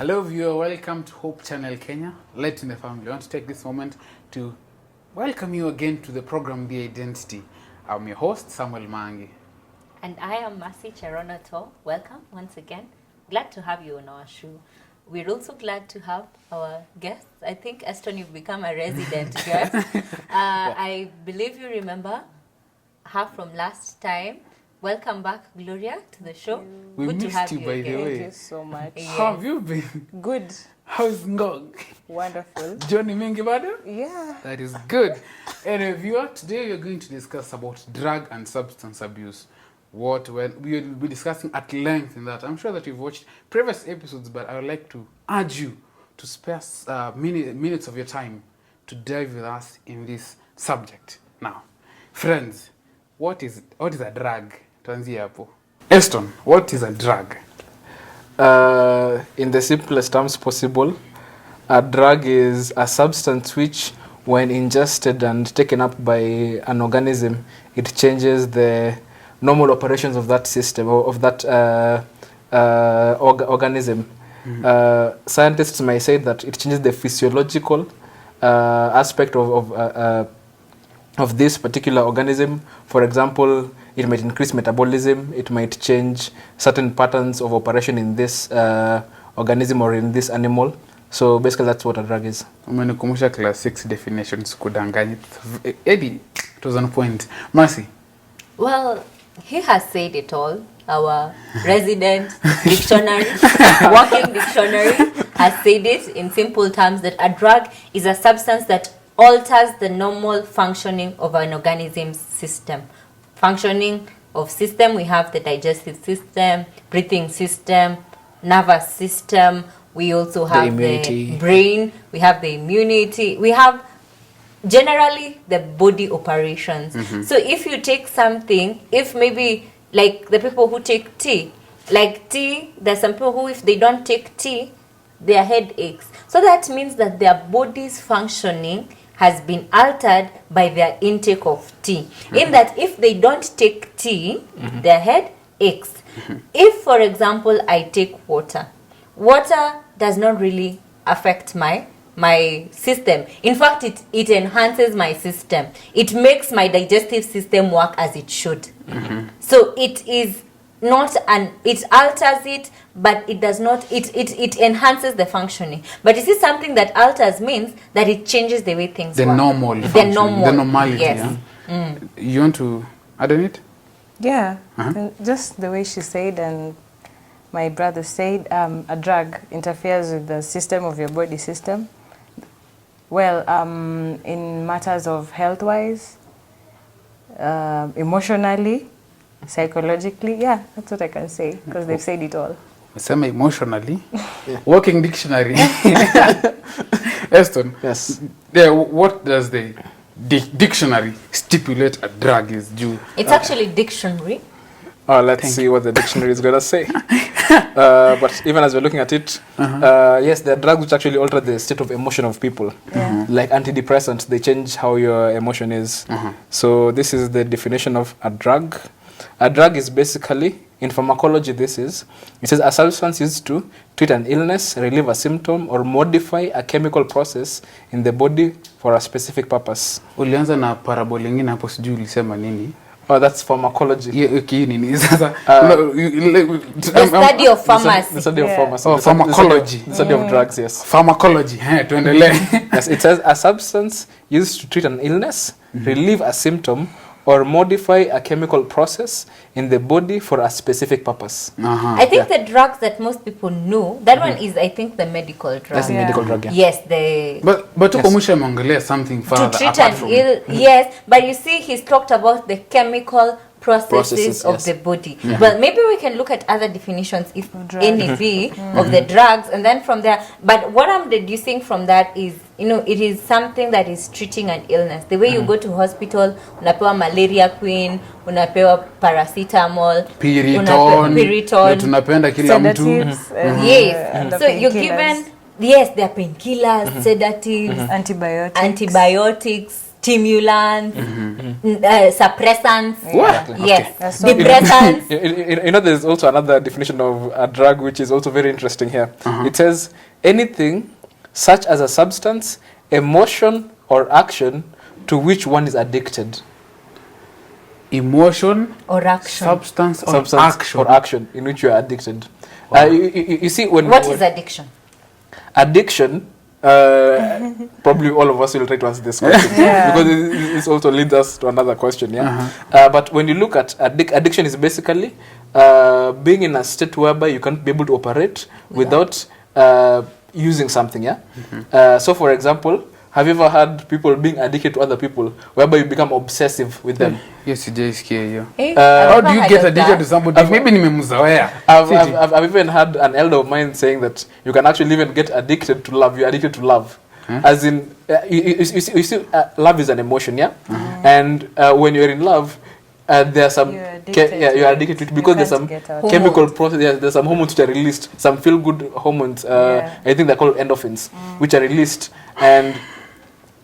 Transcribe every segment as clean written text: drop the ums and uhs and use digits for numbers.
Hello viewer, welcome to Hope Channel Kenya, Light in the Family. I want to take this moment to welcome you again to the program The Identity. I'm your host, Samuel Mangi. And I am Mercy Cherono. Welcome once again. Glad to have you on our show. We're also glad to have our guests. I think, Eston, you've become a resident guest. I believe you remember her from last time. Welcome back, Gloria, to the show. We Good missed to have you, by the way. Thank you so much. Yes. How have you been? Good. How's it going? Wonderful. Johnny Mingibado? Yeah. That is good. Anyway, viewer, today we are going to discuss about drug and substance abuse. We will be discussing at length in that. I'm sure that you've watched previous episodes, but I would like to urge you to spare minutes of your time to dive with us in this subject. Now, friends, what is a drug? Tuanzie hapo. Eston, what is a drug? In the simplest terms possible, a drug is a substance which, when ingested and taken up by an organism, it changes the normal operations of that system or of that organism. Mm-hmm. Scientists may say that it changes the physiological aspect of this particular organism. For example, it might increase metabolism, it might change certain patterns of operation in this organism or in this animal. So basically that's what a drug is. Umenikumbusha class 6 definitions kudanganya. Eddie, it was on point. Mercy. Well, he has said it all. Our resident dictionary, walking dictionary, has said it in simple terms that a drug is a substance that alters the normal functioning of an organism's system. Functioning of system, we have the digestive system, breathing system, nervous system. We also have the brain. We have the immunity. We have generally the body operations. Mm-hmm. So if you take something, if maybe like the people who take tea, like tea, there's some people who, if they don't take tea, their head aches. So that means that their body's functioning has been altered by their intake of tea. Mm-hmm. In that if they don't take tea, mm-hmm. their head aches. Mm-hmm. If, for example, I take water does not really affect my system. In fact, it enhances my system. It makes my digestive system work as it should. Mm-hmm. So it is not it alters it, but it does not, it enhances the functioning. But you see, something that alters means that it changes the way things work. The normality. Yes. Yeah? You want to add on it? Yeah. And just the way she said, and my brother said, a drug interferes with the system of your body system. Well, in matters of health-wise, emotionally, psychologically, yeah, that's what I can say, because they've said it all. Semi emotionally, walking dictionary. Eston, yes. What does the dictionary stipulate a drug is due? It's actually dictionary. Let's see what the dictionary is going to say. But even as we're looking at it, yes, there are drugs which actually alter the state of emotion of people. Yeah. Like antidepressants, they change how your emotion is. So this is the definition of a drug. A drug is basically, in pharmacology it says a substance used to treat an illness, relieve a symptom, or modify a chemical process in the body for a specific purpose. Ulianza na parable ingine hapo, sijui ulisema nini? Oh, that's pharmacology. Yeah, okay, nini? The study of pharmacy. The study of pharmacy. Oh, pharmacology. The study of drugs, yes. Pharmacology, tuendelee. Yes, it says a substance used to treat an illness, relieve a symptom, or modify a chemical process in the body for a specific purpose. I think the drugs that most people know, that one is, I think, the medical drug. That's the medical drug, yeah. Yes, the... But tuko mwisho ameongelea something further to treat an ill, yes, but you see, he's talked about the chemical processes of the body. Yeah. Well, maybe we can look at other definitions, if any be, of the drugs, and then from there. But what I'm deducing from that is, it is something that is treating an illness. The way you go to hospital, unapewa malaria queen, unapewa paracetamol, Piriton, tunapenda kila mtu. Yes, so you're given, yes, there are painkillers, sedatives, antibiotics. stimulants, suppressants, What? yes, That's so depressants. You know, there's also another definition of a drug which is also very interesting here. It says anything such as a substance, emotion, or action to which one is addicted. Emotion, Or action. substance, or Substance action. or action in which you are addicted. You see, when What is addiction? addiction, probably all of us will try to answer this question because this also leads us to another question. But when you look at addiction is basically being in a state whereby you can't be able to operate without using something. So for example, have you ever had people being addicted to other people whereby you become obsessive with them? Yes, sijaisikia hiyo. I've How never do you heard get of addicted that. to somebody? Maybe nimemzoea. I've even had an elder of mine saying that you can actually even get addicted to love. You're addicted to love. As in, you see, love is an emotion, and when you're in love, there are some You're addicted you're to addicted to it. it because You there's can't some get out. chemical process. There's some hormones which are released, some feel good hormones. I think they're called endorphins, which are released, and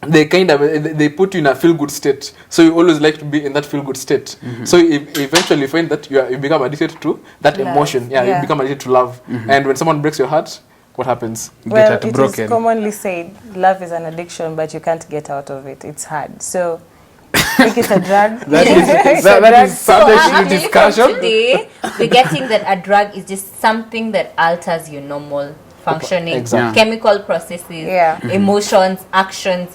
they kind of they put you in a feel good state. So you always like to be in that feel good state. So you eventually find that you become addicted to that Love. emotion. You Yeah. become addicted to love. And when someone breaks your heart, what happens? Get Well, heart it broken. is commonly said love is an addiction, but you can't get out of it. It's hard. So, I think it's a drug. That is It's that, a that drug. is subject to actually discussion. from today, we're getting that a drug is just something that alters your normal functioning, Exactly. chemical processes, Yeah. emotions, actions.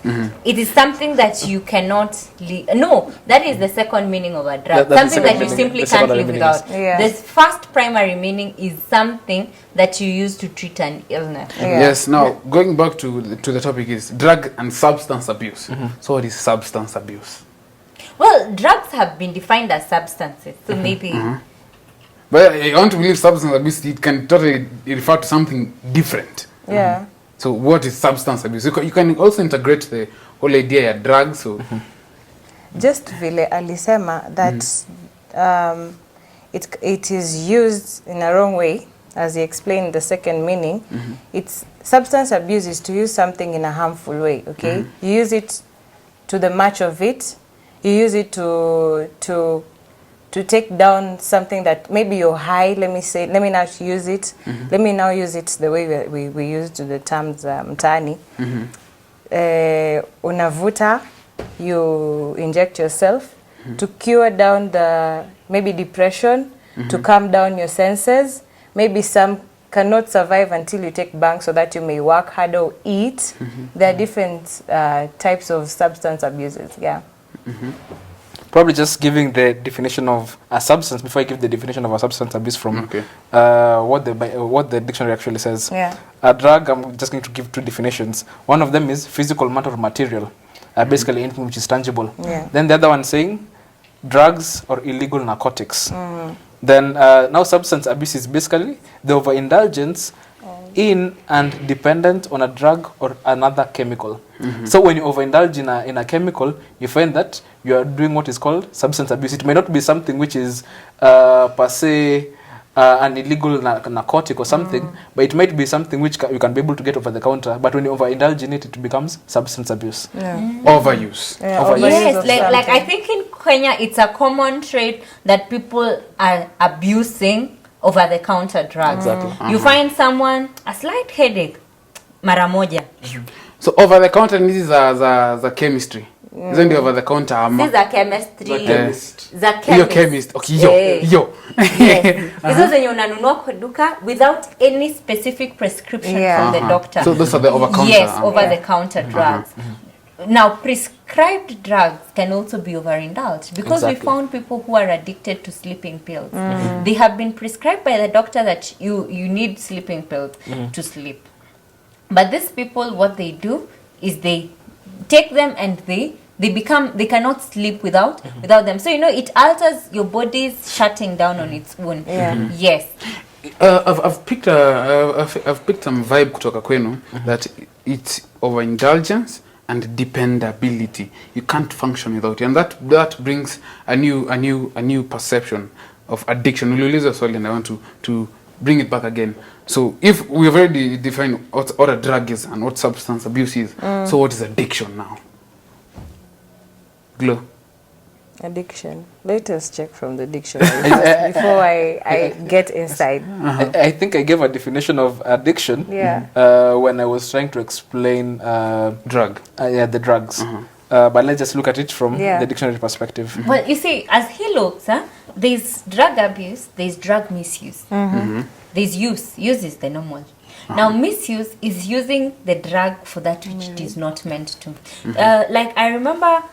It is something that you cannot live. No, that is the second meaning of a drug. That's the Something that second you meaning. simply The can't secondary live meaning without. Yeah. The first primary meaning is something that you use to treat an illness. Yeah. Yes. Now going back to the topic is drug and substance abuse. So what is substance abuse? Well, drugs have been defined as substances, so maybe. But I want to believe substance abuse. It can totally refer to something different. Yeah. So what is substance abuse? You can also integrate the whole idea of drugs. So Just vile alisema that it is used in a wrong way, as he explained the second meaning. It's substance abuse is to use something in a harmful way. Okay, you use it to the much of it. You use it to take down something that maybe you're high. Let me not use it. Let me now use it the way we use to the terms mtaani. Unavuta, you inject yourself to cure down the maybe depression, to calm down your senses. Maybe some cannot survive until you take bank so that you may work harder or eat. There are different types of substance abuses. Yeah. Probably just giving the definition of a substance before I give the definition of a substance abuse from Okay. what the dictionary actually says. Yeah. A drug, I'm just going to give two definitions. One of them is physical matter or material, basically anything which is tangible. Yeah. Then the other one saying drugs or illegal narcotics. Then now substance abuse is basically the overindulgence in and dependent on a drug or another chemical. So when you overindulge in a chemical, you find that you are doing what is called substance abuse. It may not be something which is per se an illegal narcotic or something, but it might be something which you can be able to get over the counter. But when you overindulge in it, it becomes substance abuse. overuse. Yeah, Overuse. overuse Yes, of like I something. think in Kenya it's a common trait that people are abusing over-the-counter drugs. Exactly. You find someone a slight headache, mara moja. So over the counter hizi za chemistry. Hizo ndio over the counter ama. Si za chemistry, Za chemist. za Hiyo chemist. Okay, yo. Eh. Yo. Yes. Hizo zenye unanunua kwa duka without any specific prescription Yeah. from the doctor. So those are the over counter. Yes, over-the-counter drugs. Now, prescribed drugs can also be overindulged because we Exactly. found people who are addicted to sleeping pills. They have been prescribed by the doctor that you need sleeping pills to sleep. But these people, what they do is they take them and they cannot sleep without them. So it alters your body's shutting down on its own. Yeah. Yes. I've picked some vibe kutoka kwenu that it's overindulgence and dependability. You can't function without it, and that brings a new perception of addiction. Uliuliza swali and I want to bring it back again. So if we've already defined what a drug is and what substance abuse is, so what is addiction now? Glow. Addiction. Let us check from the dictionary first before I get inside. I think I gave a definition of addiction Yeah. when I was trying to explain Drug. the drugs. But let's just look at it from Yeah. the dictionary perspective. Well, you see, as he looks, there's drug abuse, there's drug misuse. There's use. Use is the normal. Now, misuse is using the drug for that which it is not meant to. Like, I remember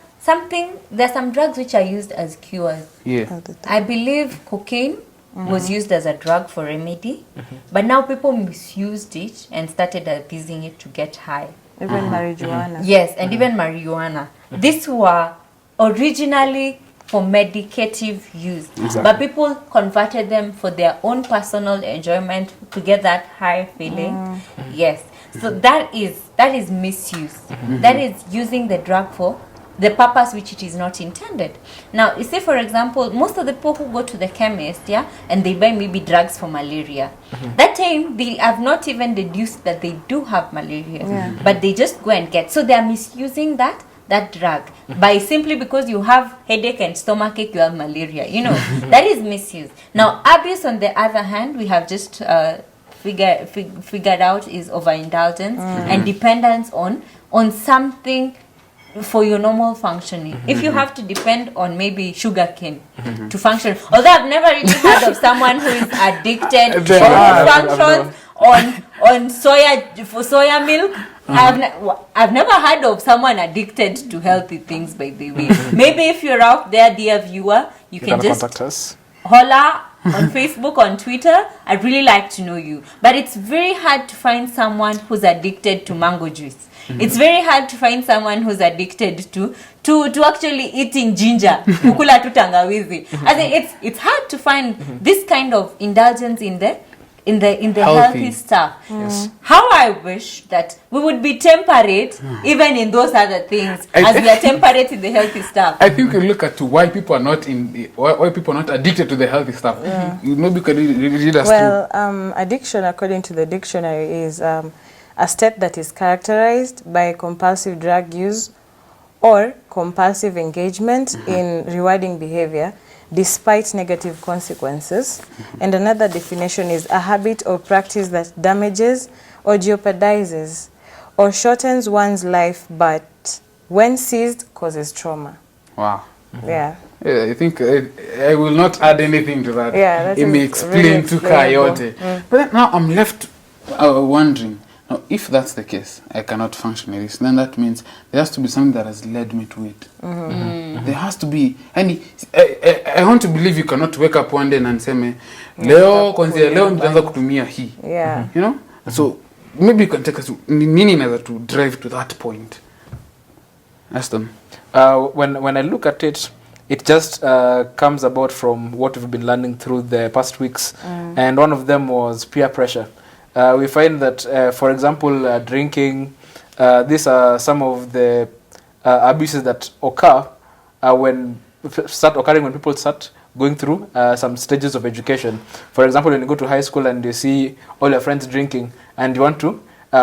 there's some drugs which are used as cures. Yeah. I believe cocaine was used as a drug for remedy, but now people misused it and started abusing it to get high. Even marijuana. Yes, and even marijuana. These were originally for medicative use, but people converted them for their own personal enjoyment to get that high feeling. Yes, so that is misuse. That is using the drug for the purpose which it is not intended. Now, you see, for example, most of the people who go to the chemist, and they buy maybe drugs for malaria, that time they have not even deduced that they do have malaria, but they just go and get. So they are misusing that drug by simply because you have headache and stomachache, you have malaria. That is misuse. Now, abuse, on the other hand, we have just figured out is overindulgence and dependence on something for your normal functioning. If you have to depend on maybe sugarcane to function, although I've never really heard of someone who is addicted or who functions on soya milk. I've never heard of someone addicted to healthy things, by the way. Maybe if you're out there, dear viewer, you can just contact us. holler on Facebook, on Twitter. I'd really like to know you. But it's very hard to find someone who's addicted to mango juice. It's very hard to find someone who's addicted to actually eating ginger, kukula tu tangawizi. I think it's hard to find this kind of indulgence in the healthy stuff. Yes. How I wish that we would be temperate even in those other things as we are temperate in the healthy stuff. I think you look at why people are not why people are not addicted to the healthy stuff. You maybe can read us Well, addiction, according to the dictionary, is a state that is characterized by compulsive drug use or compulsive engagement in rewarding behavior despite negative consequences. And another definition is a habit or practice that damages or jeopardizes or shortens one's life, but when seized causes trauma. Wow. Yeah. Yeah, I think I will not add anything to that. Yeah, that it may is explain really to explainable. Coyote. But then now I'm left wondering, now if that's the case, I cannot function with this, then that means there has to be something that has led me to it. There has to be, and I want to believe you cannot wake up one day and say, leo kwanzia leo nitaanza kutumia hii. Yeah. You know? So maybe you can take us to nini inaweza to drive to that point. Aston. When I look at it, it just comes about from what we've been learning through the past weeks, and one of them was peer pressure. We find that, for example, drinking, these are some of the abuses that occur when people start going through some stages of education. For example, when you go to high school and you see all your friends drinking and you want to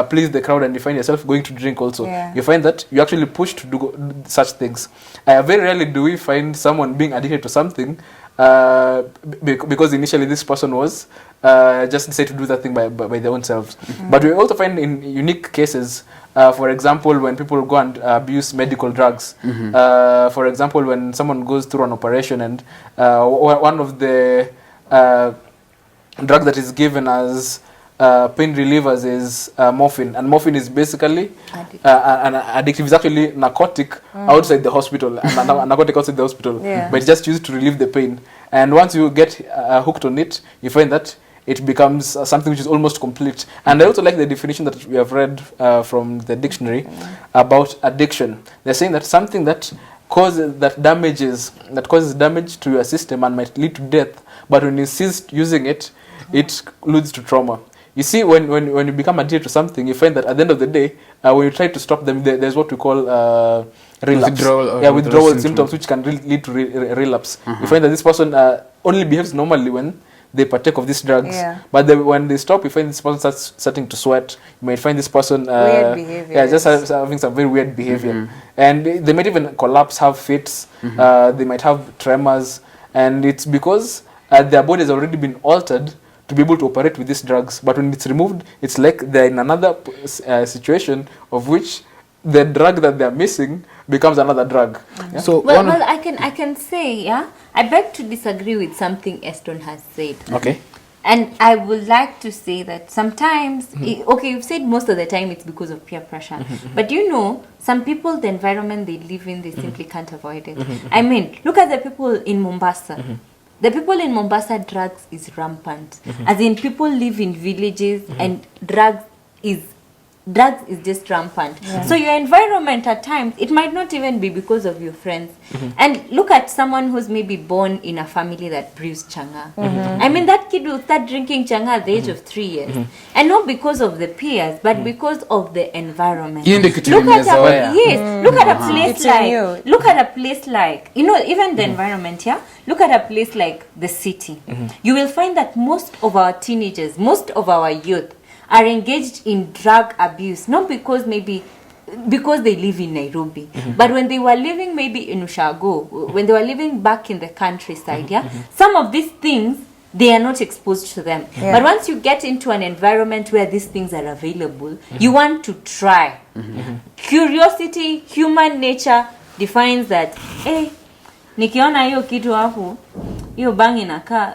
please the crowd and you find yourself going to drink also, you find that you actually push to do such things. Very rarely do we find someone being addicted to something because initially this person was just decided to do that thing by their own selves. But we also find in unique cases, for example, when people go and abuse medical drugs. For example, when someone goes through an operation and one of the drug that is given as pain relievers is morphine, and morphine is basically an addictive. It's actually narcotic outside the hospital, and a narcotic outside the hospital, but it's just used to relieve the pain. And once you get hooked on it, you find that it becomes something which is almost complete. And I also like the definition that we have read from the dictionary about addiction. They're saying that something that causes damage to your system and might lead to death, but when you cease using it, it leads to trauma. You see, when you become addicted to something, you find that at the end of the day, when you try to stop them, there's what we call relapse. Withdrawal symptoms, which can lead to relapse. You find that this person only behaves normally when they partake of these drugs. Yeah. But when they stop, you find this person starting to sweat. You might find this person Weird behavior. Yeah, just having some very weird behavior, and they might even collapse, have fits. They might have tremors, and it's because their body has already been altered to be able to operate with these drugs. But when it's removed, it's like they're in another situation of which the drug that they're missing becomes another drug. Yeah? So Well, I can say, yeah, I beg to disagree with something Eston has said. Okay. And I would like to say that sometimes, okay, you've said most of the time it's because of peer pressure. But you know, some people, the environment they live in, they simply can't avoid it. I mean, look at the people in Mombasa. The people in Mombasa, drugs is rampant. As in, people live in villages and drugs is just rampant. So your environment at times, it might not even be because of your friends. And look at someone who's maybe born in a family that brews changa. I mean, that kid will start drinking changa at the age of 3 years. And not because of the peers, but because of the environment. Hiyo ndio kitu Look at nimezoea. look at a place It's in you. like, look at a place like, you know, even the environment, yeah? Look at a place like the city. You will find that most of our teenagers, most of our youth are engaged in drug abuse, not because they live in Nairobi, but when they were living maybe in Ushago, when they were living back in the countryside, yeah, some of these things, they are not exposed to them. Yeah. But once you get into an environment where these things are available, you want to try. Curiosity, human nature defines that, hey, nikiona hiyo kitu hapo, hiyo bang inakaa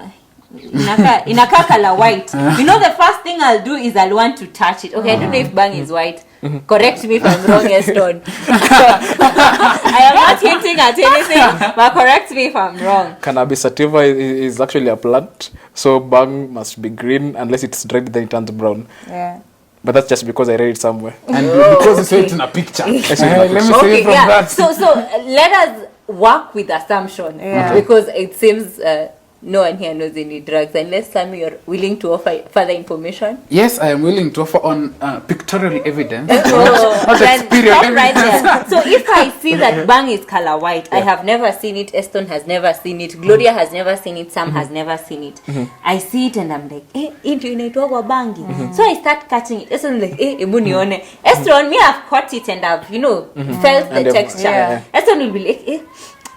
color white. You know, the first thing I'll do is I'll want to touch it. Okay, I don't know if bang is white. Correct me if I'm wrong, Eston. I am not hinting at anything, but correct me if I'm wrong. Cannabis sativa is actually a plant, so bang must be green unless it's dried, then it turns brown. Yeah. But that's just because I read it somewhere. And because it's written in a picture. Let me say Okay, from yeah. that. So let us work with assumption, Yeah. because it seems no one here knows any drugs, unless Sammy you're willing to offer further information. Yes, I am willing to offer on pictorial evidence. Oh, then experience. stop right there. So if I see that bang is color white, I have never seen it, Eston has never seen it, Gloria has never seen it, Sam has never seen it. I see it and I'm like, into inaitwa bangi. So I start catching it. Eston like, ebu nione. Eston, me I've caught it and I've, felt the And texture. yeah. Eston will be like,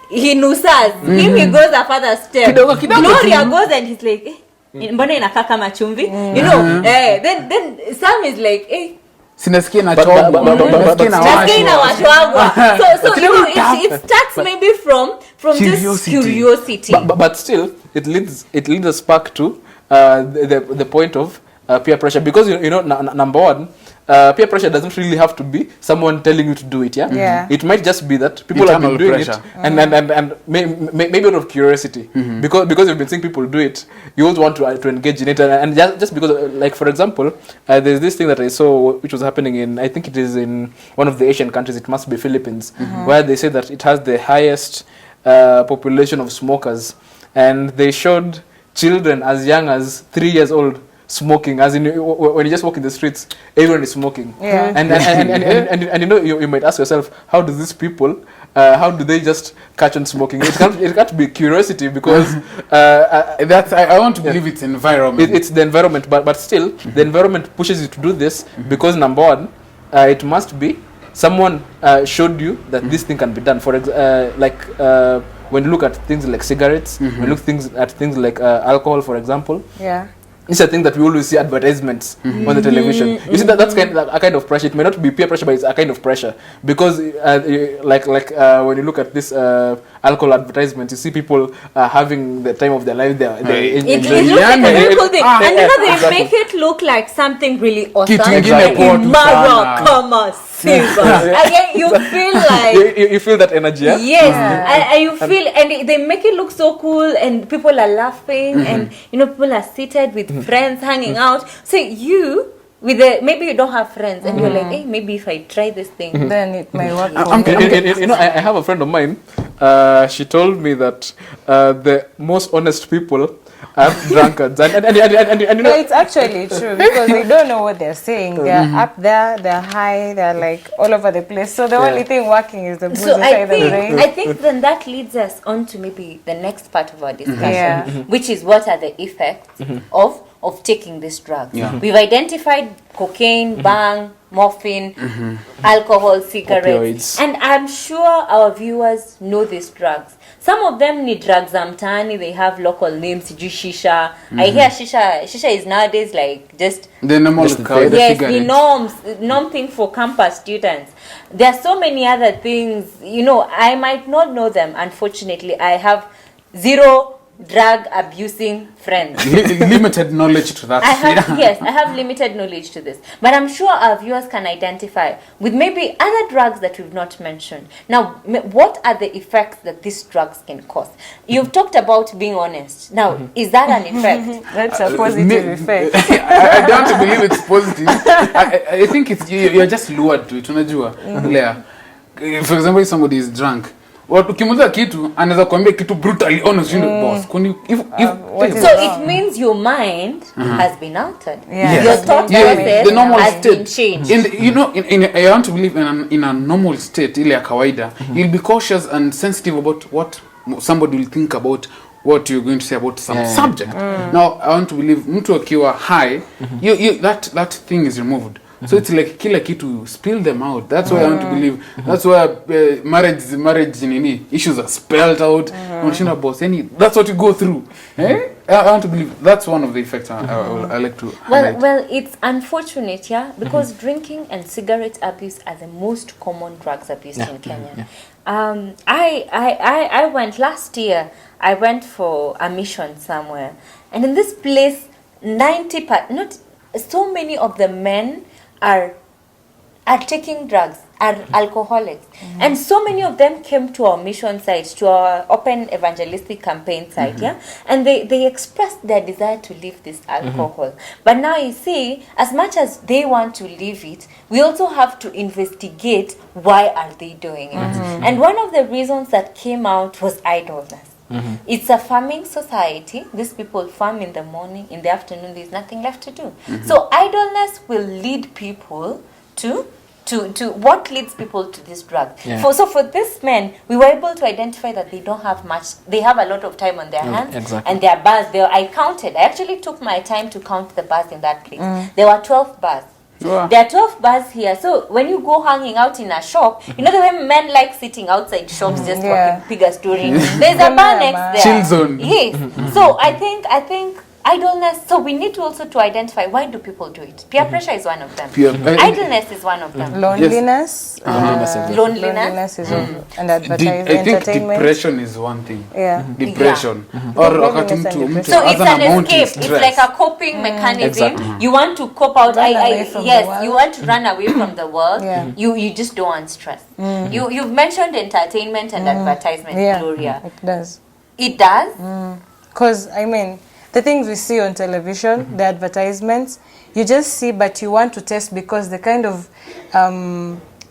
he nusas. Him, he goes a further step. Kidogo Gloria goes and he's like, mbona inakaa kama chumvi? You know, then Sam is like, Sinasikia na But- chombo. but- Sinasikia na Nasikia washwa. inawashwagwa. So But you know, tough. it starts maybe from just Curiosity. curiosity. But still, it leads us back to the point of peer pressure, because number one, peer pressure doesn't really have to be someone telling you to do it. Yeah. It might just be that people have been Internal doing pressure. it, and maybe out of curiosity, because you've been seeing people do it, you also want to engage in it, and just because, like for example, there's this thing that I saw which was happening in, I think it is in one of the Asian countries, it must be Philippines, where they say that it has the highest population of smokers, and they showed children as young as 3 years old smoking, as in when you just walk in the streets, everyone is smoking. Yeah. And you might ask yourself, how do these people, how do they just catch on smoking? It can't be curiosity, because I want to believe it's environment. it's the environment, but still the environment pushes you to do this, because number one, it must be someone showed you that this thing can be done. For when you look at things like cigarettes, when you look at things like alcohol, for example. Yeah. It's a thing that we always see advertisements on the television. You see that's a kind of pressure. It may not be peer pressure, but it's a kind of pressure, because when you look at this alcohol advertisements, you see people having the time of their life. It looks like a very cool thing. And they exactly. make it look like something really awesome. Kitu ingine Like poa in tu Mara, sana. kama Simba. Again, you feel like you feel that energy, yeah? yes, and you feel, and they make it look so cool, and people are laughing, and people are seated with friends hanging out. So you, maybe you don't have friends, and you're like, hey, maybe if I try this thing, Then it may work for I'm- me. I have a friend of mine. She told me that the most honest people drunkards. And you No, know, it's actually true because they don't know what they're saying. They're up there, they're high, they're like all over the place. So the only thing working is the booze So inside the brain. I think then that leads us on to maybe the next part of our discussion, Yeah. which is what are the effects of taking this drug. Yeah. We've identified cocaine, bang, morphine, alcohol, cigarettes, Opioids. and I'm sure our viewers know these drugs. Some of them need drugs amtani, they have local names, sijui shisha. I hear shisha is nowadays like just The normal Just the car, the yes, the cigarettes. norm thing for campus students. There are so many other things, you know, I might not know them. Unfortunately, I have zero drug abusing friends. Limited knowledge to that. I have Yeah. yes, I have limited knowledge to this, but I'm sure our viewers can identify with maybe other drugs that we've not mentioned. Now, what are the effects that these drugs can cause? You've talked about being honest. Now, is that an effect? That's a positive effect. I don't believe it's positive. I think it's you're just lured to it. Unajua? Lea. For example, if somebody is drunk, ukimuuliza kitu anaweza kuambia kitu brutally honest, you know, boss. what is So it means your mind has been altered. Yeah. Yes. Your thought Yeah, process the normal has been state. changed. I want to believe in a normal state, ile ya kawaida, you'll be cautious and sensitive about what somebody will think about what you're going to say about some subject. Now, I want to believe mtu akiwa high, that thing is removed. So it's like kila kitu, spill them out. That's why I want to believe. That's why marriage issues are spelled out. That's what you go through. I want to believe that's one of the effects I like to highlight. Well, it's unfortunate, yeah, because drinking and cigarette abuse are the most common drugs abused in Kenya. I went last year. I went for a mission somewhere, and in this place, not so many of the men are taking drugs, are alcoholics, and so many of them came to our mission site, to our open evangelistic campaign site, yeah, and they expressed their desire to leave this alcohol. But now you see, as much as they want to leave it, we also have to investigate why are they doing it. And one of the reasons that came out was idleness. It's a farming society. These people farm in the morning, in the afternoon there's nothing left to do. So idleness will lead people to what leads people to this drug. Yeah. For this men, we were able to identify that they don't have much. They have a lot of time on their hands, exactly. and their bars. I counted. I actually took my time to count the bars in that place. There were 12 bars. Wow. There are 12 bars here. So when you go hanging out in a shop, you know the way men like sitting outside shops just Yeah. talking bigger story. There's a bar next there. Chill zone. Yes. So I think idleness. So we need to also to identify why do people do it. Peer pressure is one of them. Idleness is one of them. Loneliness. Loneliness. Is and I advertising, think entertainment. depression is one thing. Yeah. Depression. Or wakati mtu So it's has an amount of escape. It's stress. like a coping mechanism. Exactly. You want to cope out. Run away from the Yes, world. you want to run away from the world. Yeah. You just don't want stress. You've mentioned entertainment and advertisement, Yeah, Gloria. it does. It does. Because, I mean, the things we see on television, the advertisements, you just see, but you want to test because the kind of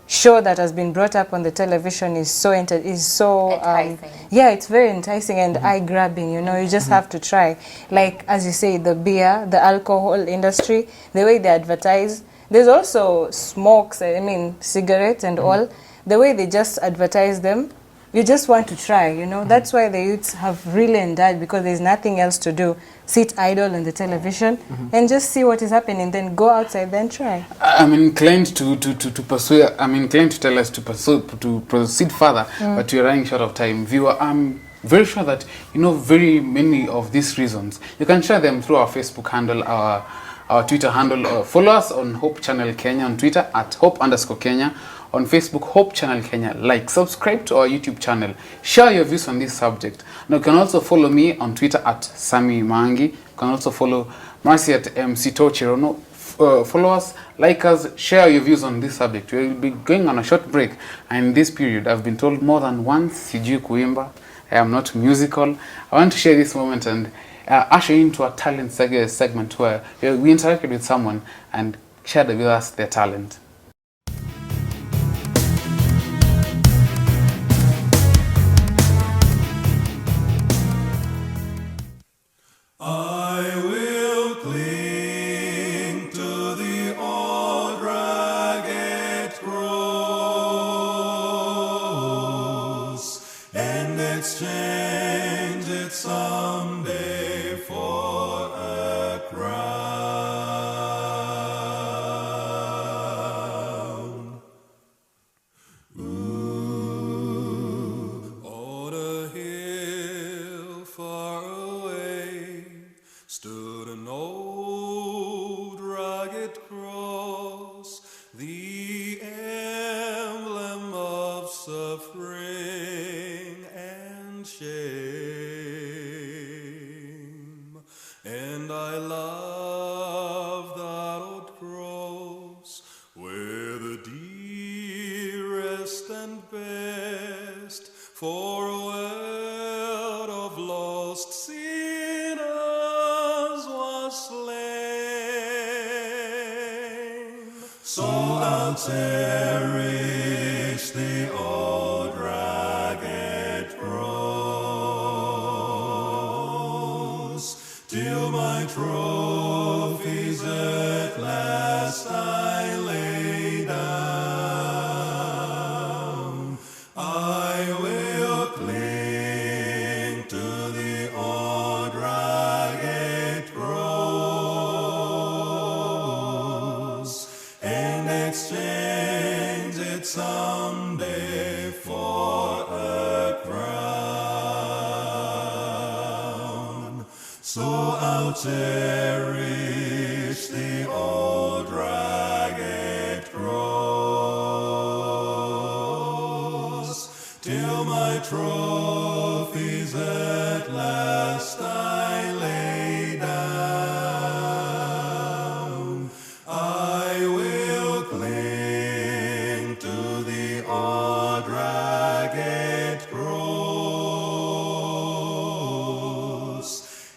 show that has been brought up on the television is so Enticing. yeah, it's very enticing and eye-grabbing, you know, you just have to try. Like, as you say, the beer, the alcohol industry, the way they advertise. There's also smokes, I mean, cigarettes and all. The way they just advertise them, you just want to try, you know. That's why the youths have really endured, because there's nothing else to do. Sit idle on the television and just see what is happening, then go outside, then try. I'm inclined to pursue. I'm inclined to tell us to proceed further, but we're running short of time. Viewer, I'm very sure that you know very many of these reasons. You can share them through our Facebook handle, our Twitter handle. Follow us on Hope Channel Kenya on Twitter at Hope_Kenya. On Facebook, Hope Channel Kenya. Like, subscribe to our YouTube channel. Share your views on this subject. Now, you can also follow me on Twitter at Sami Mangi. You can also follow Marcy at MC Tochirono. Follow us, like us, share your views on this subject. We'll be going on a short break. And in this period, I've been told more than once, sijui kuimba. I am not musical. I want to share this moment and usher into a talent segment where we interacted with someone and shared with us their talent. exchange it someday for a crown. On a hill far away stood an old rugged cross, the emblem of suffering and shame. And I love that old cross, where the dearest and best for a world of lost sinners was slain. So I'll cherish the old ragged cross till my trophies at last I lay down. I will cling to the old ragged cross and exchange it someday for a crown. So I'll cherish the old ragged cross till my trophies at last I lay down. I will cling to the old ragged cross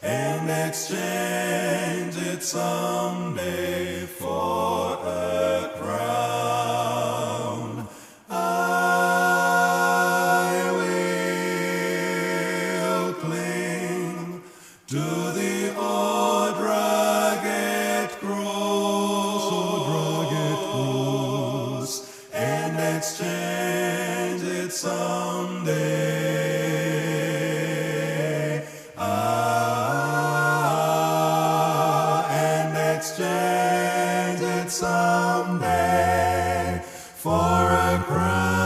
and exchange it someday for a crown. I will cling to the old ragged cross, and exchange it someday. And exchange it someday for a crown,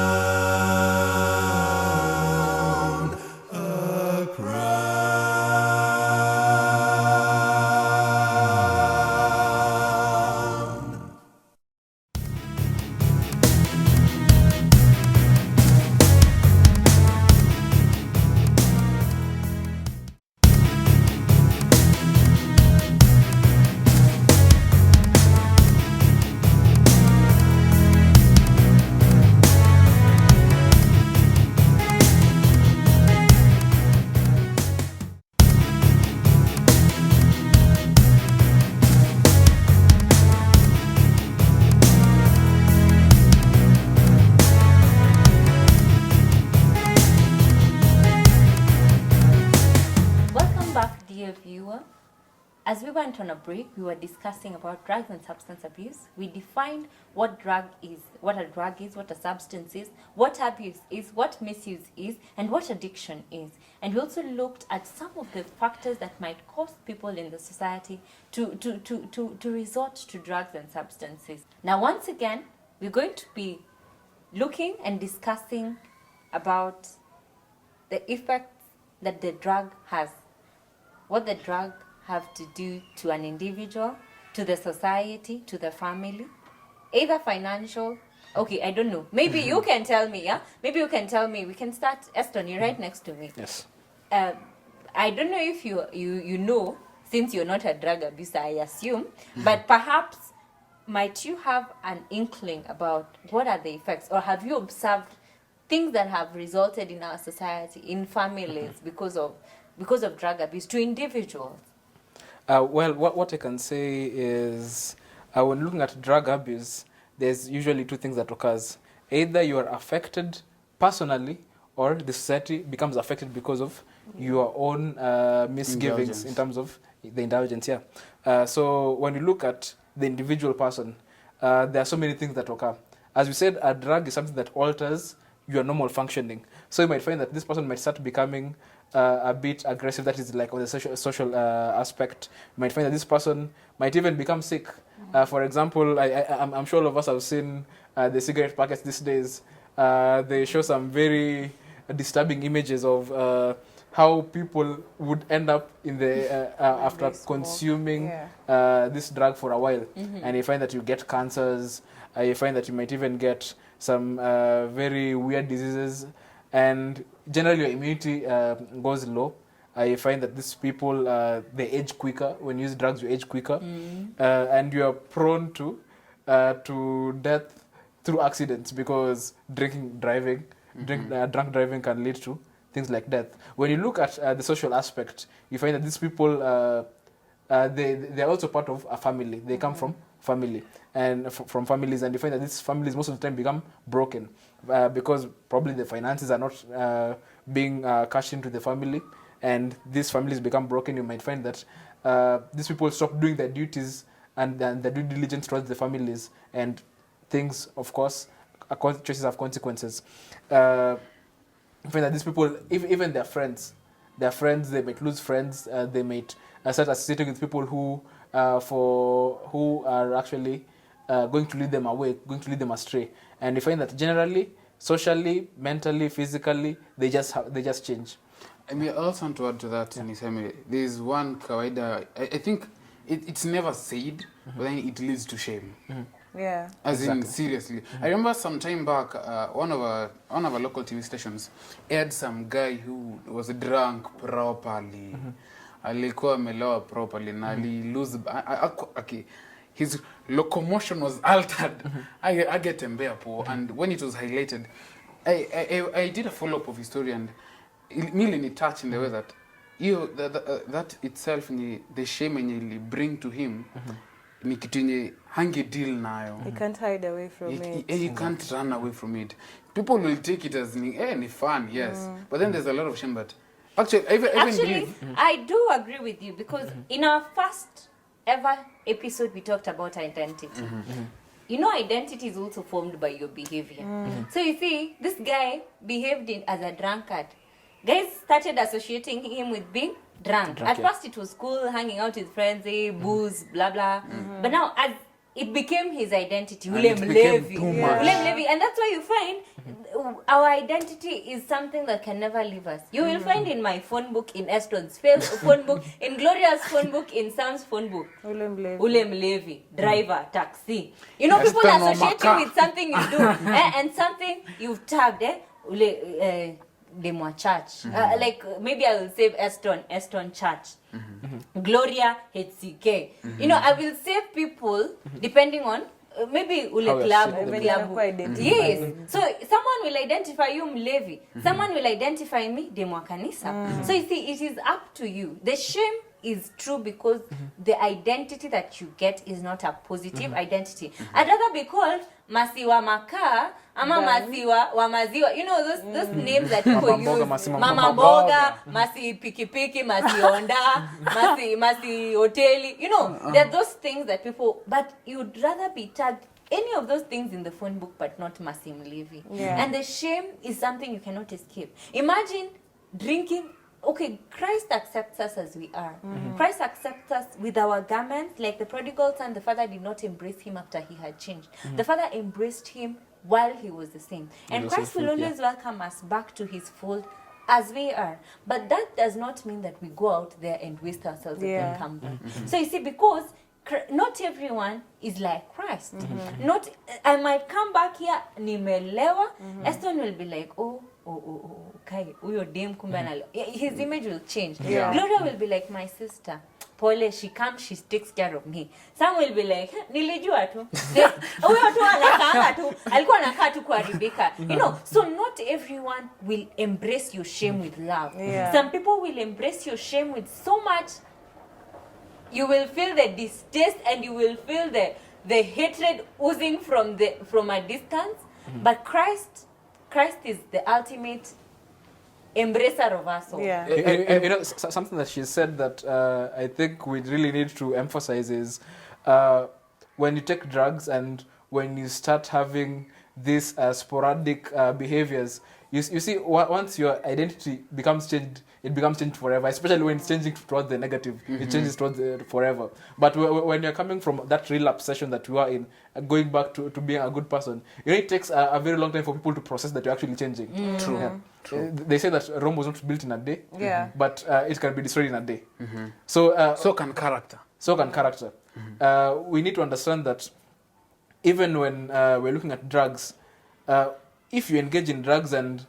a crown. Welcome back, dear viewer. As we went on a break, we were discussing about drugs and substance abuse. We defined what drug is, what a drug is, what a substance is, what abuse is, what misuse is, and what addiction is. And we also looked at some of the factors that might cause people in the society to resort to drugs and substances. Now, once again, we're going to be looking and discussing about the effects that the drug has, what the drug have to do to an individual, to the society, to the family, either financial. Okay, I don't know. Maybe you can tell me, yeah? Maybe you can tell me. We can start, Eston, you're right next to me. Yes. I don't know if you know, since you're not a drug abuser, I assume, but perhaps might you have an inkling about what are the effects, or have you observed things that have resulted in our society, in families, because of drug abuse to individuals? Well, what I can say is when looking at drug abuse, there's usually two things that occurs. Either you are affected personally, or the society becomes affected because of your own misgivings in terms of the indulgence. Yeah. So when you look at the individual person, there are so many things that occur. As we said, a drug is something that alters your normal functioning. So you might find that this person might start becoming a bit aggressive. That is like on the social aspect. You might find that this person might even become sick. For example, I'm sure all of us have seen the cigarette packets these days. They show some very disturbing images of how people would end up in the after they smoke. consuming Yeah. this drug for a while, and you find that you get cancers. You find that you might even get some very weird diseases, and generally your immunity goes low. You find that these people they age quicker. When you use drugs, you age quicker, and you are prone to death through accidents, because drunk driving can lead to things like death. When you look at the social aspect, you find that these people they are also part of a family. They come from family and from families, and you find that these families most of the time become broken because probably the finances are not being cashed into the family, and these families become broken. You might find that these people stop doing their duties and the due diligence towards the families, and things, of course, choices have consequences. You find that these people, even their friends, they might lose friends. They might start associating with people who are actually going to lead them away, going to lead them astray. And you find that generally, socially, mentally, physically, they just change. I mean, also want to add to that, Niseme, there's one kawaida, I think it's never said, but then it leads to shame. Yeah. As in, seriously. I remember some time back, one of our local TV stations aired some guy who was drunk properly. Alikuwa amelewa properly na lose. Okay, his locomotion was altered. I get tembea po, and when it was highlighted, I did a follow-up of his story, and it really touched in the way that that itself ni the shame yenye bring to him ni kitu yenye hangi deal nayo. You can't hide away from it. You can't run away from it. People will take it as ni fun, yes, but then there's a lot of shame that actually I even believe. I do agree with you, because in our first ever episode we talked about identity. You know, identity is also formed by your behavior. So you see, this guy behaved as a drunkard. Guys started associating him with being drunk. At first it was cool, hanging out with friends, booze, blah blah. But now as it became his identity, William Levy. William Levy, and that's why you find our identity is something that can never leave us. You will find in my phone book, in Eston's phone book, in Gloria's phone book, in Sam's phone book, William Levy, driver, taxi. You know, people associate you with something you do and something you've tagged. Demwa Church. Like maybe I will save Eston Church. Gloria HCK. You know, I will save people depending on maybe ule club. Yes. So someone will identify you Mlevi. Someone will identify me Demwa Kanisa. So you see, it is up to you. The shame is true because the identity that you get is not a positive identity. I'd rather be called Masiwa Maka ama Masiwa wa Maziwa. You know those names that people use. Mama Boga, Masi Pikipiki, Masi Honda, Masi Hoteli. You know, there are those things that people, but you'd rather be tagged any of those things in the phone book but not Masi Mlevi. And the shame is something you cannot escape. Imagine drinking. Okay, Christ accepts us as we are. Christ accepts us with our garments. Like the prodigal son, the father did not embrace him after he had changed. The father embraced him while he was the same. And Christ will always welcome us back to his fold as we are. But that does not mean that we go out there and waste ourselves and then come back. So you see, because not everyone is like Christ. Not, I might come back here, nimelewa. Eston will be like, okay, uyo dem kumbe analo. His image will change. Gloria will be like, my sister. Pole, she comes, she takes care of me. Some will be like, nilijua tu. Uyo tu anakaanga tu. Alikuwa anakaa tu kuharibika. You know, so not everyone will embrace your shame with love. Some people will embrace your shame with so much. You will feel the distaste and you will feel the hatred oozing from a distance. But Christ is the ultimate embracer of us all. You know, something that she said that I think we really need to emphasize is when you take drugs and when you start having these sporadic behaviors. You see, once your identity becomes changed, it becomes changed forever, especially when it's changing towards the negative. It changes towards the forever. But when you're coming from that relapse session that you are in, going back to being a good person, it takes a very long time for people to process that you're actually changing. True. Yeah. True. They say that Rome was not built in a day, but it can be destroyed in a day. So can character. So can character. We need to understand that even when we're looking at drugs, if you engage in drugs and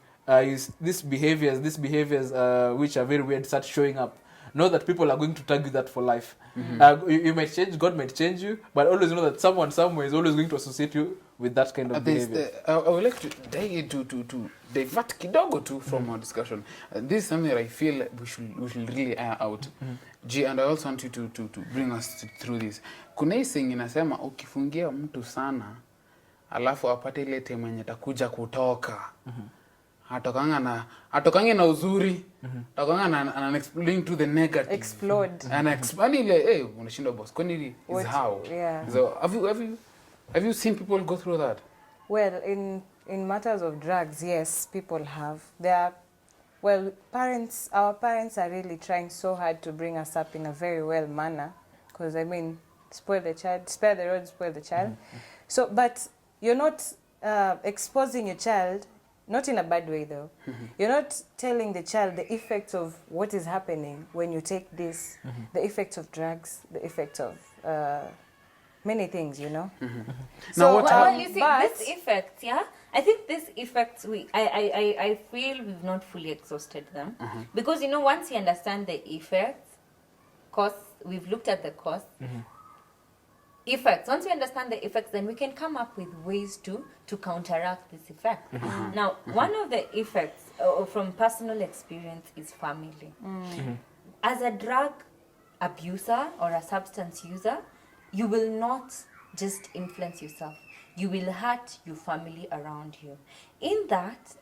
these behaviors which are very weird start showing up, know that people are going to tag you that for life. You might change, God might change you, but always know that someone somewhere is always going to associate you with that kind of behavior. I would like to divert kidogo too from our discussion. This is something that I feel we should really air out. G, and I also want you to bring us through this. Kuna hii saying inasema ukifungia mtu sana alafu apate ile time yenye atakuja kutoka. Atokange na uzuri. Atokanga na explaining to the negative. Explode. And expand ile unashindwa boss. Kwani is how? Yeah. So have you seen people go through that? Well, in matters of drugs, yes, people have. Our parents are really trying so hard to bring us up in a very well manner, because I mean, spoil the child, spare the rod, spoil the child. So, but you're not exposing your child, not in a bad way though. You're not telling the child the effects of what is happening when you take this, the effects of drugs, the effects of many things, you know. Now what well, you see, this effect, yeah, I think this effects I feel we've not fully exhausted them, because you know, once you understand the effects, we've looked at the cause. Effects. Once we understand the effects, then we can come up with ways to counteract this effect. Now, one of the effects from personal experience is family. As a drug abuser or a substance user, you will not just influence yourself. You will hurt your family around you. In that,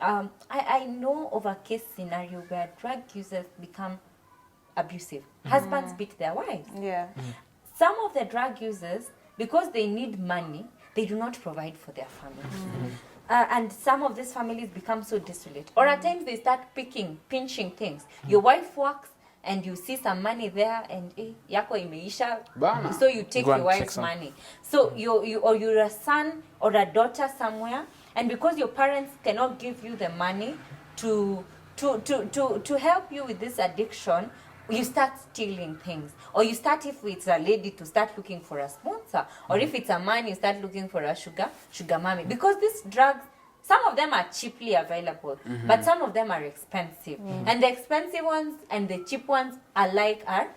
I know of a case scenario where drug users become abusive. Husbands beat their wives. Yeah. Some of the drug users, because they need money, they do not provide for their families. And some of these families become so desolate. Or at times they start pinching things. Your wife works and you see some money there and yako imeisha. Bana. So you take Go and your check wife's some. money. So you're a son or a daughter somewhere, and because your parents cannot give you the money to help you with this addiction, you start stealing things. Or you start, if it's a lady, to start looking for a sponsor. Or if it's a man, you start looking for a sugar mommy. Because these drugs, some of them are cheaply available, but some of them are expensive. And the expensive ones and the cheap ones alike are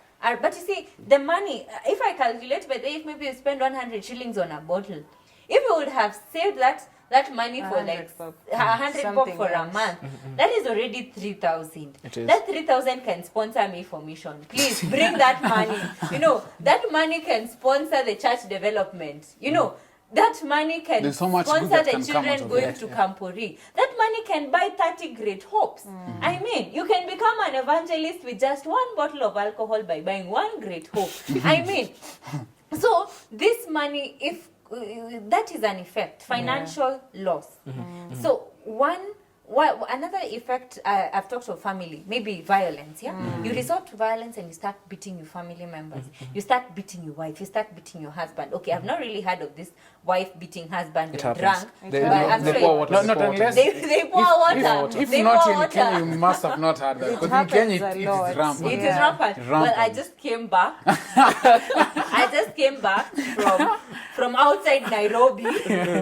but you see, the money, if I calculate by the if maybe you spend 100 shillings on a bottle, if you would have saved that money for like 100 bob for a month, that is already 3,000. That 3,000 can sponsor me for mission. Please bring that money. You know, that money can sponsor the church development. You know, that money can There's so much good sponsor that the can come out children of going it. to Kampori. That money can buy 30 great hopes. I mean, you can become an evangelist with just one bottle of alcohol by buying one great hope. I mean, so this money, if that is an effect, financial loss. So another effect, I've talked of family, maybe violence. You resort to violence and you start beating your family members. You start beating your wife, you start beating your husband. Okay, I've not really heard of this wife beating husband It when happens. drunk. They but I'm pour sure water. Not They pour unless water. they pour water. If They not pour in water. Kenya, you must have not had that. Because in Kenya, happens a it lot. is rampant. It is Yeah. rampant. Well, I Rampant. just came back. I just came back from outside Nairobi.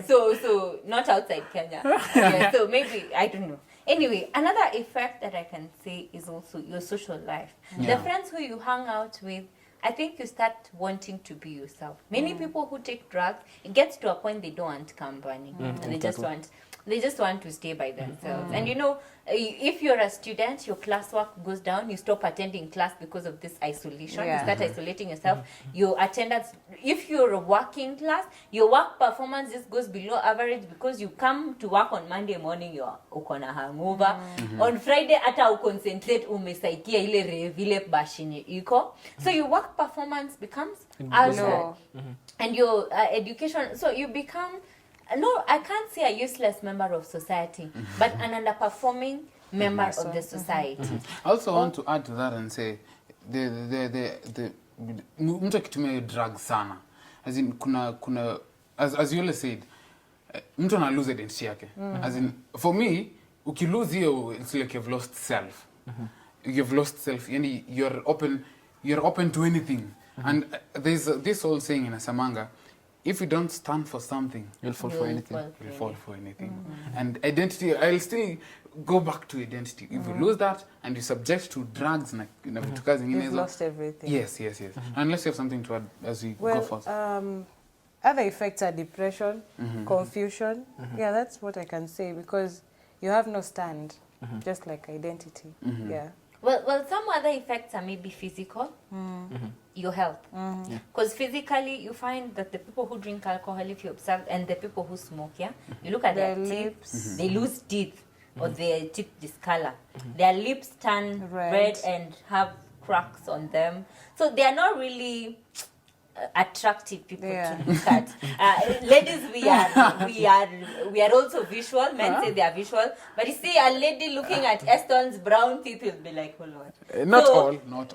So not outside Kenya. Yeah, so maybe, I don't know. Anyway, another effect that I can say is also your social life. Yeah. The friends who you hang out with, I think you start wanting to be yourself. Many people who take drugs, it gets to a point they don't want company. And they just want to stay by themselves. And you know, if you're a student, your classwork goes down, you stop attending class because of this isolation. Yeah. You start isolating yourself. Your attendance, if you're a working class, your work performance just goes below average because you come to work on Monday morning, you're ukona hangover. On Friday, ata uconcentrate umesaikia ile revile bashini iko. So your work performance becomes altered. And your education, so you become No, I can't say a useless member of society, but an underperforming member of the society. I also want to add to that and say the mtu akitumia drug sana, as in kuna as you always said, mtu ana lose identity yake. As in, for me, ukilose hiyo, it's like you've lost self. You've lost self. Yani you're open to anything. And there's this old saying in Asamanga, if you don't stand for something, You'll fall for anything. you'll fall for anything. And identity, I'll still go back to identity. If you lose that and you subject to drugs na vitu kazi zingine You've hizo, lost everything. yes. Unless you have something to add as we go forth. Other effects are depression, confusion. Yeah, that's what I can say, because you have no stand, just like identity. Yeah. Well, some other effects are maybe physical, your health. Because physically, you find that the people who drink alcohol, if you observe, and the people who smoke, you look at their Their teeth, they lose teeth, or their teeth discolor. Their lips turn red and have cracks on them. So they are not really attractive people to look at. Ladies, we are also visual. Men say they are visual, but you see a lady looking at Eston's brown teeth will be like, oh Lord. Not So-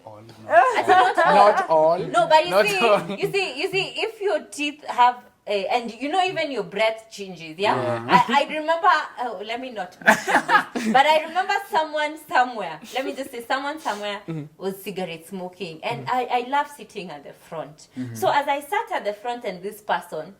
all. I said not all. Not all. No, but Not all. you see, if your teeth have and you know, even your breath changes. I remember. Oh, let me not mention this, but I remember someone somewhere. Let me just say, someone somewhere was cigarette smoking, and I love sitting at the front. So as I sat at the front, and this person,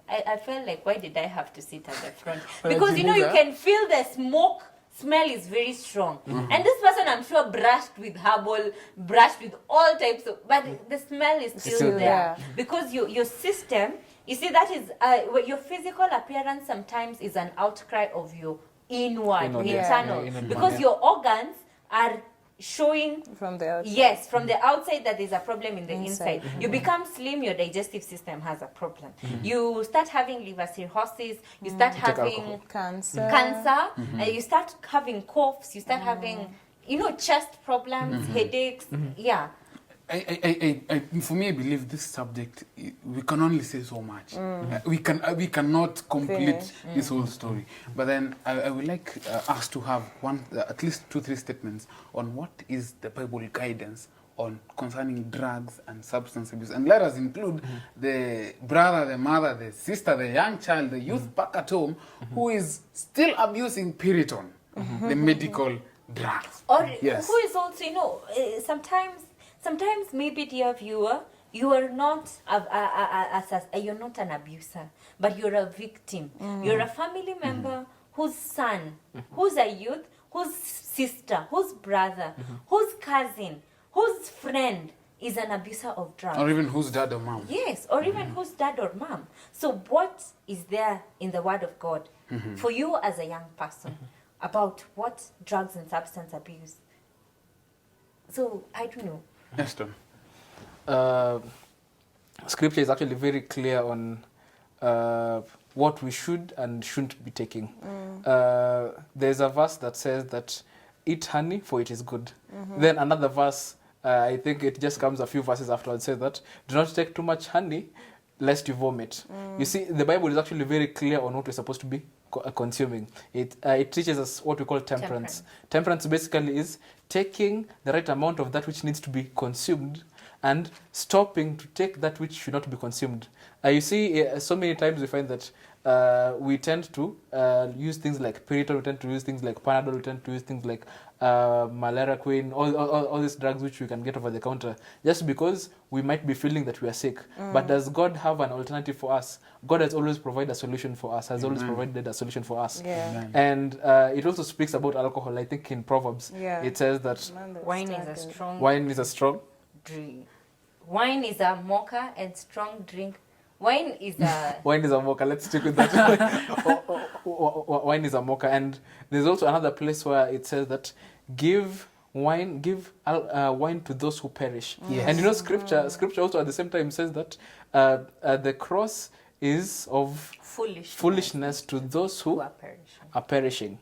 I felt like, why did I have to sit at the front? Because you know, you can feel the smoke. Smell is very strong, and this person, I'm sure, brushed with herbal, brushed with all types of, but the smell is still there because your system. You see, that is your physical appearance sometimes is an outcry of your internal, because your organs are showing From the outside. Yes, from the outside that there's a problem in the inside. You become slim, your digestive system has a problem. You start having liver cirrhosis, you start having Cancer. and you start having coughs, you start having, chest problems, headaches. Yeah. For me, I believe this subject, we can only say so much. We cannot complete this whole story. But then I would like us to have at least 2-3 statements on what is the Bible guidance on concerning drugs and substance abuse. And let us include the brother, the mother, the sister, the young child, the youth back at home who is still abusing Piriton, the medical drugs. Or Yes. who is also, sometimes maybe, dear viewer, you are not you're not an abuser, but you're a victim. You're a family member whose son, who's a youth, whose sister, whose brother, whose cousin, whose friend is an abuser of drugs. Or even whose dad or mom. Yes, or even whose dad or mom. So what is there in the Word of God for you as a young person about what drugs and substance abuse? So I don't know. Eston. Scripture is actually very clear on what we should and shouldn't be taking. There's a verse that says that eat honey for it is good. Then another verse, I think it just comes a few verses afterwards, says that do not take too much honey lest you vomit. You see, the Bible is actually very clear on what we're supposed to be consuming. It teaches us what we call temperance. Temperance basically is taking the right amount of that which needs to be consumed and stopping to take that which should not be consumed. You see, so many times we find that we tend to use things like Piriton, we tend to use things like Panadol, we tend to use things like malaria queen, all these drugs which we can get over the counter, just because we might be feeling that we are sick. But does God have an alternative for us? God has always provided a solution for us, has always provided a solution for us. Yeah. And it also speaks about alcohol. I think in Proverbs, it says that Wine is a strong wine is a strong drink. Wine is a mocha and strong drink. Wine is a mocha. Let's stick with that. Wine is a mocha. And there's also another place where it says that give wine to those who perish. Yes. And scripture also at the same time says that the cross is of foolishness to those who are perishing.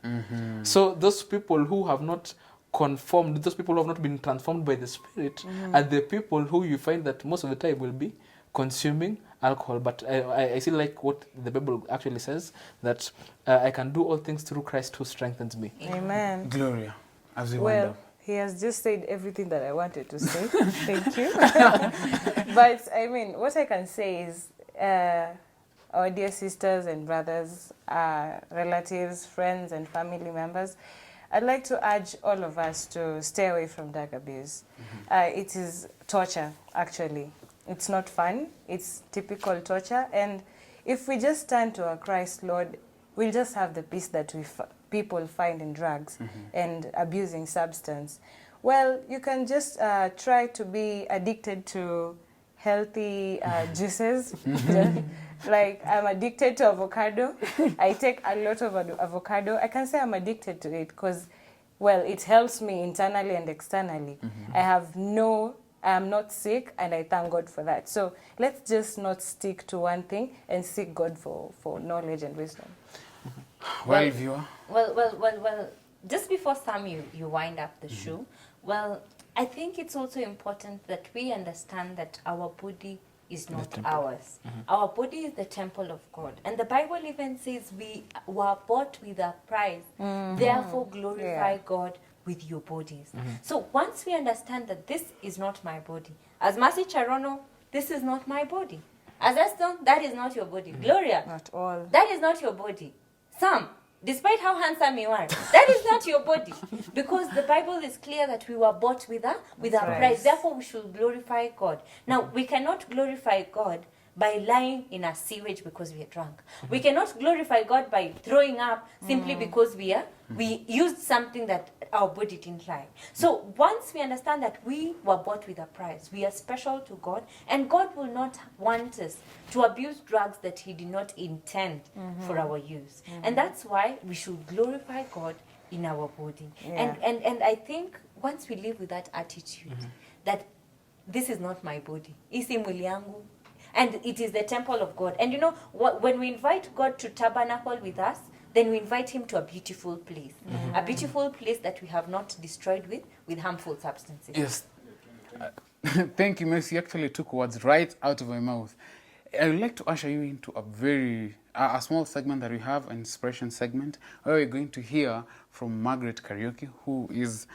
So those people who have not conformed, those people who have not been transformed by the Spirit are the people who you find that most of the time will be consuming alcohol, but I still like what the Bible actually says, that I can do all things through Christ who strengthens me. Amen. Gloria, as we wind Well, up. he has just said everything that I wanted to say. Thank you. But I mean, what I can say is our dear sisters and brothers, relatives, friends, and family members, I'd like to urge all of us to stay away from drug abuse. It is torture, actually. It's not fun. It's typical torture. And if we just turn to our Christ, Lord, we'll just have the peace that people find in drugs and abusing substance. Well, you can just try to be addicted to healthy juices. Like, I'm addicted to avocado. I take a lot of avocado. I can say I'm addicted to it because, well, it helps me internally and externally. I am not sick, and I thank God for that. So let's just not stick to one thing and seek God for knowledge and wisdom. Well, viewer. Well, just before Sam, you wind up the show, well, I think it's also important that we understand that our body is not ours. Our body is the temple of God. And the Bible even says we were bought with a price. Therefore, glorify God with your bodies. So once we understand that this is not my body, as Mercy Charono, this is not my body. As Eston, that is not your body. Gloria, Not all. that is not your body. Sam, despite how handsome you are, that is not your body. Because the Bible is clear that we were bought with a price. Therefore, we should glorify God. Now, we cannot glorify God by lying in a sewage because we are drunk. We cannot glorify God by throwing up simply because we used something that our body didn't like. So once we understand that we were bought with a price, we are special to God, and God will not want us to abuse drugs that he did not intend for our use. And that's why we should glorify God in our body. Yeah. And I think once we live with that attitude, that this is not my body, isi mwili yangu, and it is the temple of God. And you know, when we invite God to tabernacle with us, then we invite him to a beautiful place. A beautiful place that we have not destroyed with harmful substances. Yes. Thank you, Mercy. You actually took words right out of my mouth. I would like to usher you into a small segment that we have, an inspiration segment, where we're going to hear from Margaret Karaoke, who is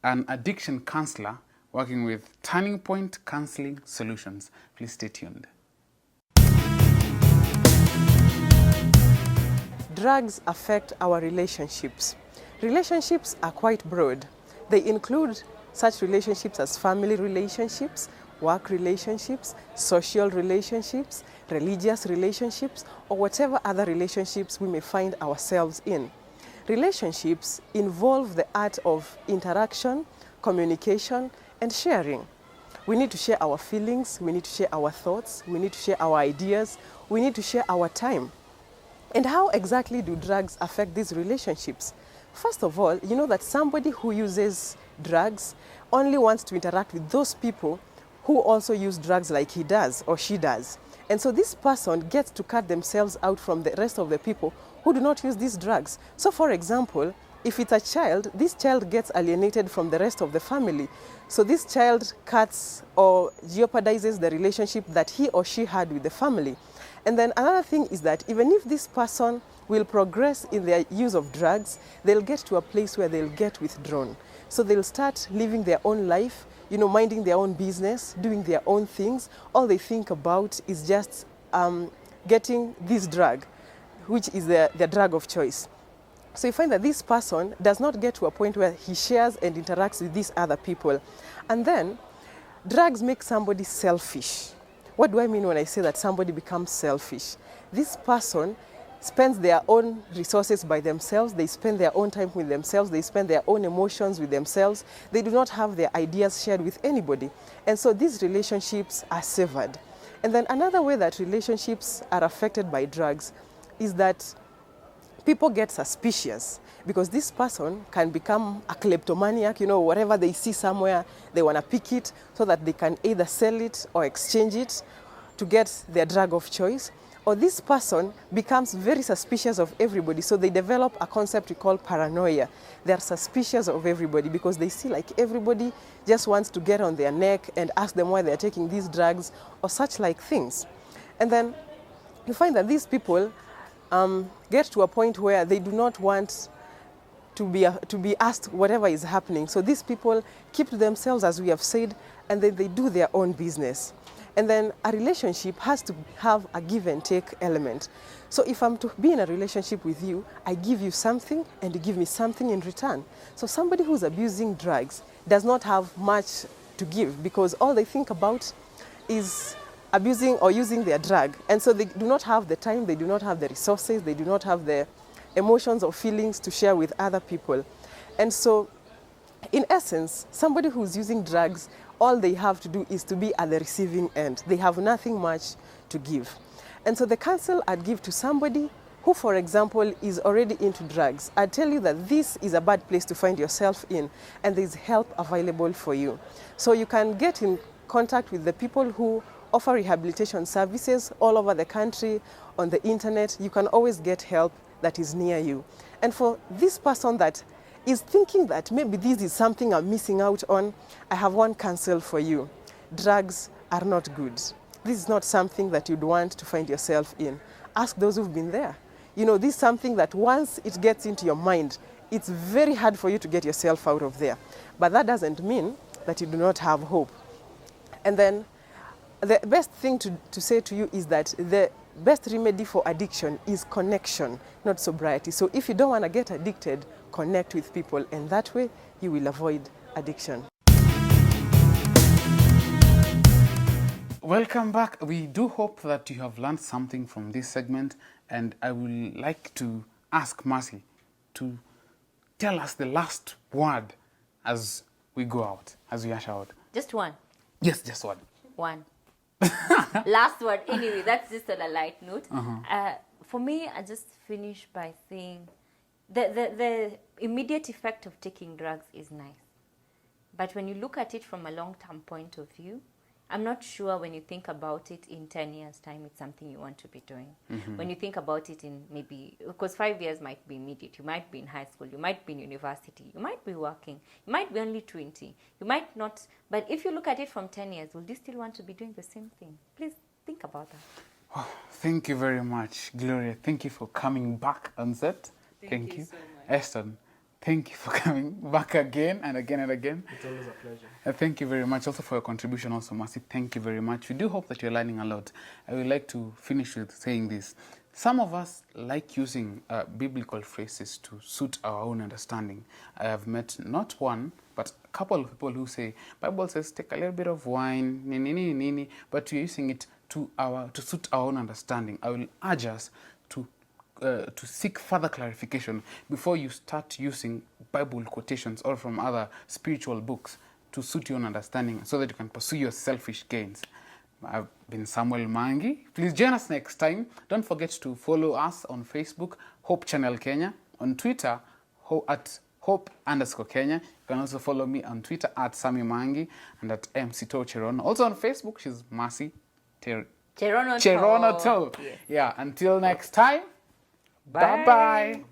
an addiction counselor working with Turning Point Counseling Solutions. Please stay tuned. Drugs affect our relationships. Relationships are quite broad. They include such relationships as family relationships, work relationships, social relationships, religious relationships, or whatever other relationships we may find ourselves in. Relationships involve the art of interaction, communication, and sharing. We need to share our feelings, we need to share our thoughts, we need to share our ideas, we need to share our time. And how exactly do drugs affect these relationships? First of all, you know that somebody who uses drugs only wants to interact with those people who also use drugs like he does or she does. And so this person gets to cut themselves out from the rest of the people who do not use these drugs. So for example, if it's a child, this child gets alienated from the rest of the family. So this child cuts or jeopardizes the relationship that he or she had with the family. And then another thing is that even if this person will progress in their use of drugs, they'll get to a place where they'll get withdrawn. So they'll start living their own life, you know, minding their own business, doing their own things. All they think about is just getting this drug, which is their drug of choice. So you find that this person does not get to a point where he shares and interacts with these other people. And then drugs make somebody selfish. What do I mean when I say that somebody becomes selfish? This person spends their own resources by themselves, they spend their own time with themselves, they spend their own emotions with themselves, they do not have their ideas shared with anybody. And so these relationships are severed. And then another way that relationships are affected by drugs is that people get suspicious because this person can become a kleptomaniac, you know, whatever they see somewhere, they want to pick it so that they can either sell it or exchange it to get their drug of choice. or this person becomes very suspicious of everybody. So they develop a concept we call paranoia. They are suspicious of everybody because they see like everybody just wants to get on their neck and ask them why they're taking these drugs or such like things. And then you find that these people get to a point where they do not want to be asked whatever is happening. So these people keep to themselves, as we have said, and then they do their own business. And then a relationship has to have a give and take element. So if I'm to be in a relationship with you, I give you something and you give me something in return. So somebody who's abusing drugs does not have much to give because all they think about is abusing or using their drug. And so they do not have the time, they do not have the resources, they do not have the emotions or feelings to share with other people. And so in essence, somebody who's using drugs, all they have to do is to be at the receiving end. They have nothing much to give. And so the counsel I'd give to somebody who, for example, is already into drugs, I'd tell you that this is a bad place to find yourself in, and there's help available for you. So you can get in contact with the people who offer rehabilitation services all over the country, on the internet. You can always get help that is near you. And for this person that is thinking that maybe this is something I'm missing out on, I have one counsel for you. Drugs are not good. This is not something that you'd want to find yourself in. Ask those who've been there. You know, this is something that once it gets into your mind, it's very hard for you to get yourself out of there. But that doesn't mean that you do not have hope. And then the best thing to say to you is that the best remedy for addiction is connection, not sobriety. So if you don't want to get addicted, connect with people, and that way you will avoid addiction. Welcome back. We do hope that you have learned something from this segment, and I would like to ask Mercy to tell us the last word as we go out, as we usher out. Just one. Yes, just one. One. Last word. Anyway, that's just on a light note. For me, I just finish by saying the immediate effect of taking drugs is nice. But when you look at it from a long-term point of view, I'm not sure when you think about it in 10 years' time, it's something you want to be doing. When you think about it in maybe, because 5 years might be immediate. You might be in high school, you might be in university, you might be working, you might be only 20, you might not. But if you look at it from 10 years, will you still want to be doing the same thing? Please think about that. Oh, thank you very much, Gloria. Thank you for coming back on set. Thank you. So much. Eston, thank you for coming back again and again and again. It's always a pleasure. Thank you very much also for your contribution also, Mercy. Thank you very much. We do hope that you're learning a lot. I would like to finish with saying this. Some of us like using biblical phrases to suit our own understanding. I have met not one, but a couple of people who say, Bible says take a little bit of wine, nini, nini, but we're using it to suit our own understanding. I will urge us to seek further clarification before you start using Bible quotations or from other spiritual books to suit your own understanding so that you can pursue your selfish gains. I've been Samuel Mangi. Please join us next time. Don't forget to follow us on Facebook, Hope Channel Kenya, on Twitter, at Hope_Kenya. You can also follow me on Twitter at Sami Mangi and at MC_To Cherono. Also on Facebook, she's Mercy Cherono. Cherono. Yes. Yeah, until next time. Bye. Bye-bye.